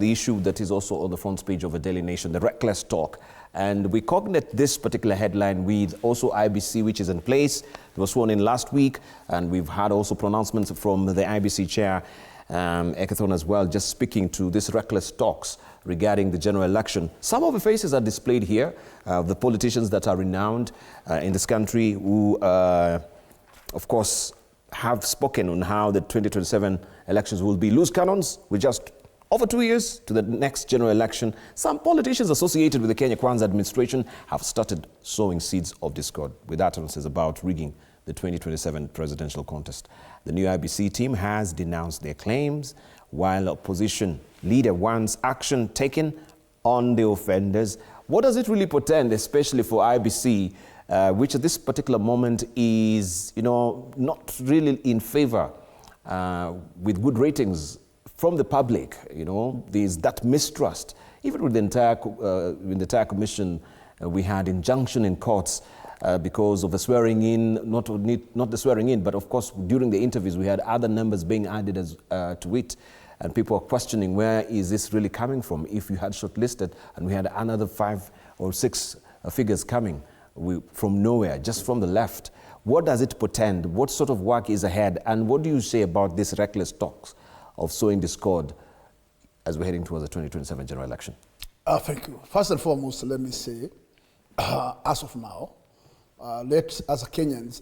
The issue that is also on the front page of the Daily Nation, the reckless talk. And we cognate this particular headline with also IBC, which is in place. It was sworn in last week, and we've had also pronouncements from the IBC chair, Ekathon as well, just speaking to this reckless talks regarding the general election. Some of the faces are displayed here, the politicians that are renowned in this country who, of course, have spoken on how the 2027 elections will be. Loose cannons, we just over 2 years to the next general election. Some politicians associated with the Kenya Kwanza administration have started sowing seeds of discord with utterances about rigging the 2027 presidential contest. The new IBC team has denounced their claims, while opposition leader wants action taken on the offenders. What does it really portend, especially for IBC, which at this particular moment is, not really in favor with good ratings from the public? There's that mistrust. Even with the entire commission, we had injunction in courts because of the swearing in, not the swearing in, but of course during the interviews we had other numbers being added as to it, and people are questioning where is this really coming from if you had shortlisted and we had another 5 or 6 figures coming from nowhere, just from the left. What does it portend? What sort of work is ahead? And what do you say about this reckless talks of sowing discord as we're heading towards the 2027 general election? Thank you. First and foremost, let me say, as of now, let us Kenyans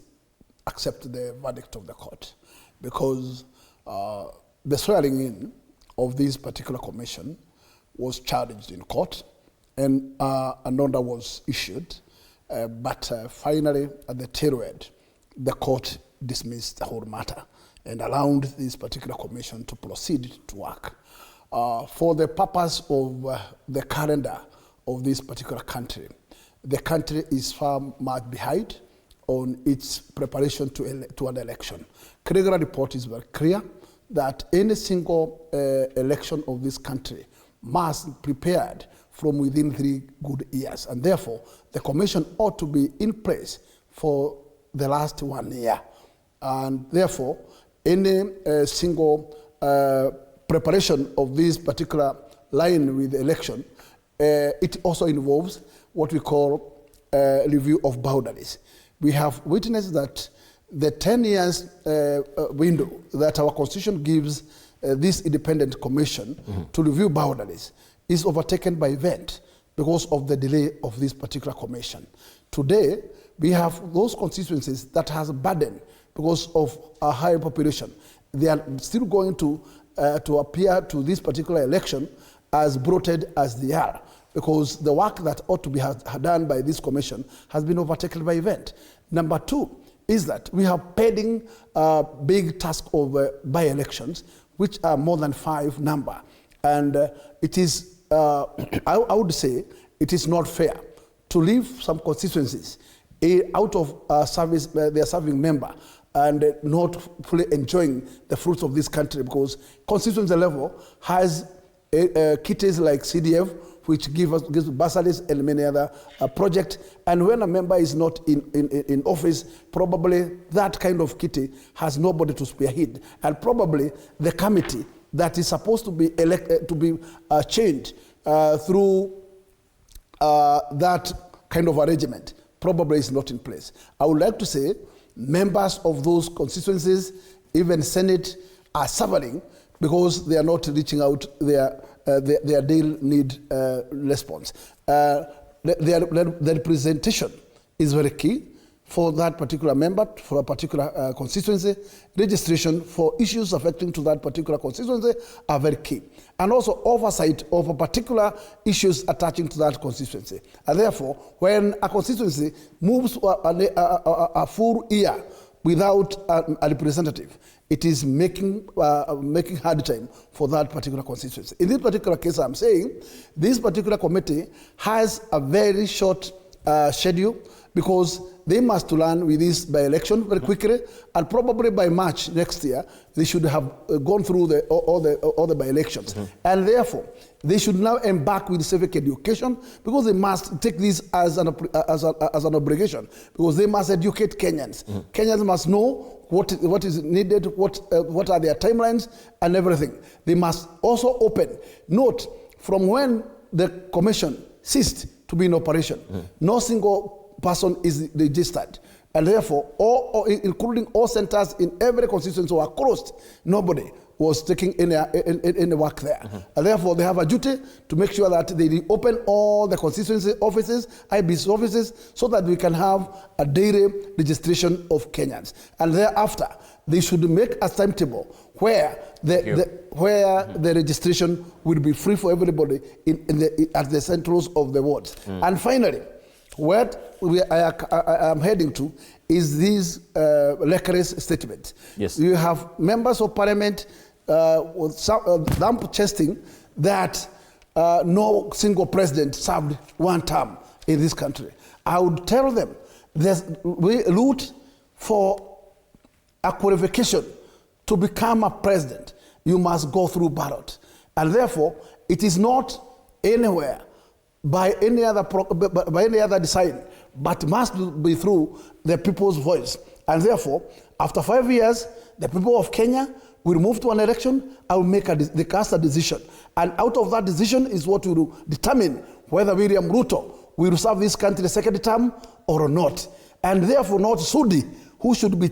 accept the verdict of the court, because the swearing in of this particular commission was charged in court, and an order was issued, but finally, at the tail end, the court dismissed the whole matter and allowed this particular commission to proceed to work. For the purpose of the calendar of this particular country, the country is far much behind on its preparation to an election. Critical report is very clear that any single election of this country must be prepared from within 3 good years, and therefore the commission ought to be in place for the last 1 year, and therefore any single preparation of this particular line with the election, it also involves what we call review of boundaries. We have witnessed that the 10 years window that our constitution gives this independent commission to review boundaries is overtaken by event because of the delay of this particular commission. Today, we have those constituencies that has a burden because of a high population. They are still going to appear to this particular election as bloated as they are, because the work that ought to be done by this commission has been overtaken by event. Number 2 is that we have pending big task of by-elections, which are more than 5 number. And it is, I would say, it is not fair to leave some constituencies out of service, their serving member, and not fully enjoying the fruits of this country, because constituency level has kitties like CDF, which gives bursaries and many other projects. And when a member is not in office, probably that kind of kitty has nobody to spearhead. And probably the committee that is supposed to be changed through that kind of arrangement probably is not in place. I would like to say members of those constituencies, even Senate, are suffering because they are not reaching out their daily need response. The representation is very key for that particular member, for a particular constituency. Registration for issues affecting to that particular constituency are very key. And also oversight of a particular issues attaching to that constituency. And therefore, when a constituency moves a full year without a representative, it is making hard time for that particular constituency. In this particular case, I'm saying this particular committee has a very short schedule, because they must learn with this by-election very quickly, and probably by March next year, they should have gone through all the by-elections. And therefore, they should now embark with civic education, because they must take this as an obligation, because they must educate Kenyans. Kenyans must know what is needed, what are their timelines and everything. They must also open. Note, from when the commission ceased to be in operation, no single person is registered. And therefore, including all centers in every constituency were closed. Nobody was taking any work there. And therefore, they have a duty to make sure that they open all the constituency offices, IBC offices, so that we can have a daily registration of Kenyans. And thereafter, they should make a timetable where the registration will be free for everybody at the centers of the wards. And finally, what I am heading to is this Leclerc's statement. Yes. You have members of parliament thump chesting that no single president served one term in this country. I would tell them we loot for a qualification to become a president. You must go through ballot. And therefore, it is not anywhere by any other design, but must be through the people's voice. And therefore, after 5 years, the people of Kenya will move to an election and will they cast a decision. And out of that decision is what will determine whether William Ruto will serve this country the second term or not. And therefore, not Sudi, who should be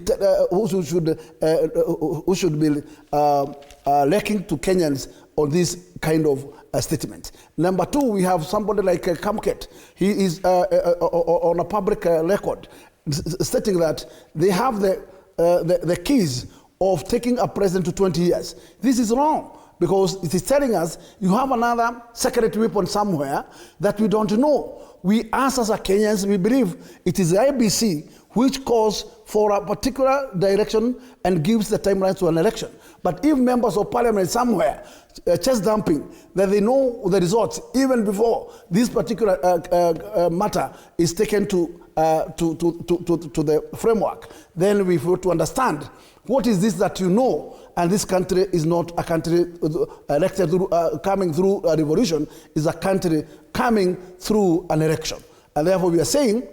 lacking to Kenyans on this kind of statement. Number two, we have somebody like Kamket. He is on a public record stating that they have the keys of taking a president to 20 years. This is wrong, because it is telling us you have another secret weapon somewhere that we don't know. We, as a Kenyans, we believe it is the IBC which calls for a particular direction and gives the timeline to an election. But if members of parliament somewhere chest dumping, that they know the results even before this particular matter is taken to the framework, then we have to understand what is this that you know, and this country is not a country elected through, coming through a revolution, is a country coming through an election. And therefore we are saying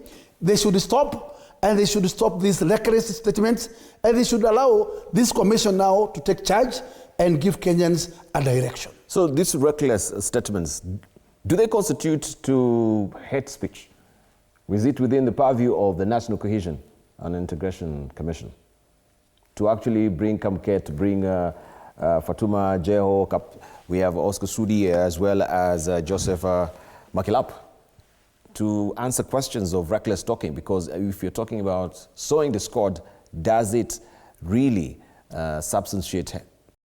they should stop, and they should stop these reckless statements, and they should allow this commission now to take charge and give Kenyans a direction. So these reckless statements, do they constitute to hate speech? Is it within the purview of the National Cohesion and Integration Commission to actually bring Kamket, to bring Fatuma Jeho, we have Oscar Sudi as well as Joseph Makilap, to answer questions of reckless talking? Because if you're talking about sowing discord, does it really substantiate